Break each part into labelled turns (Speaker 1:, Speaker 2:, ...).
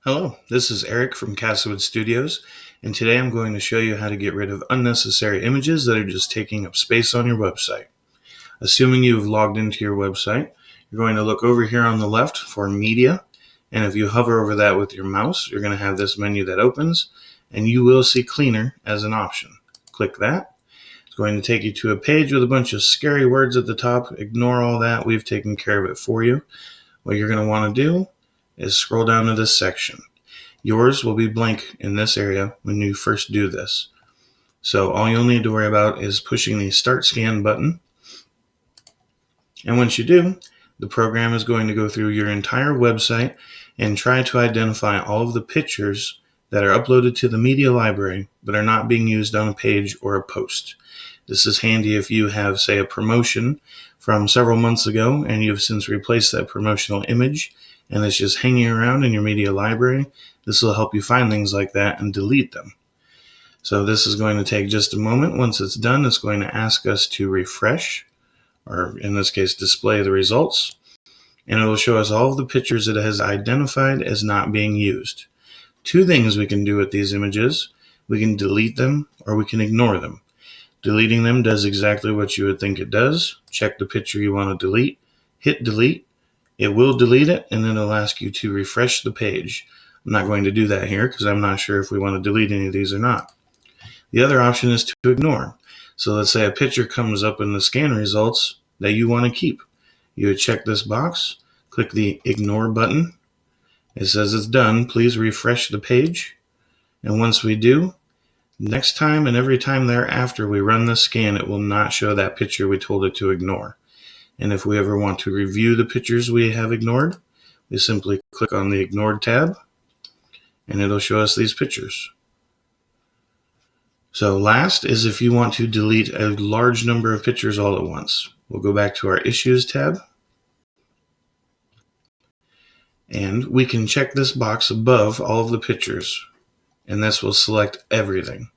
Speaker 1: Hello, this is Eric from Castlewood Studios, and today I'm going to show you how to get rid of unnecessary images that are just taking up space on your website. Assuming you've logged into your website, you're going to look over here on the left for Media, and if you hover over that with your mouse, you're going to have this menu that opens, and you will see Cleaner as an option. Click that. It's going to take you to a page with a bunch of scary words at the top. Ignore all that. We've taken care of it for you. What you're going to want to do is scroll down to this section. Yours will be blank in this area when you first do this. So all you'll need to worry about is pushing the Start Scan button. And once you do, the program is going to go through your entire website and try to identify all of the pictures that are uploaded to the media library but are not being used on a page or a post. This is handy if you have, say, a promotion from several months ago and you've since replaced that promotional image and it's just hanging around in your media library. This will help you find things like that and delete them. So this is going to take just a moment. Once it's done, it's going to ask us to refresh, or in this case, display the results. And it will show us all of the pictures it has identified as not being used. Two things we can do with these images. We can delete them or we can ignore them. Deleting them does exactly what you would think it does. Check the picture you want to delete, hit delete. It will delete it, and then it'll ask you to refresh the page. I'm not going to do that here because I'm not sure if we want to delete any of these or not. The other option is to ignore. So let's say a picture comes up in the scan results that you want to keep. You would check this box, click the Ignore button. It says it's done. Please refresh the page. And once we do, next time and every time thereafter we run the scan, it will not show that picture we told it to ignore. And if we ever want to review the pictures we have ignored, we simply click on the Ignored tab, and it'll show us these pictures. So last is if you want to delete a large number of pictures all at once. We'll go back to our Issues tab, and we can check this box above all of the pictures, and this will select everything.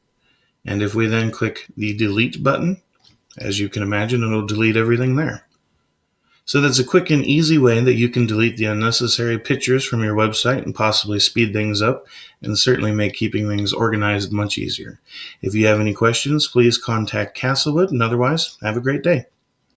Speaker 1: And if we then click the Delete button, as you can imagine, it'll delete everything there. So that's a quick and easy way that you can delete the unnecessary pictures from your website and possibly speed things up and certainly make keeping things organized much easier. If you have any questions, please contact Castlewood, and otherwise, have a great day.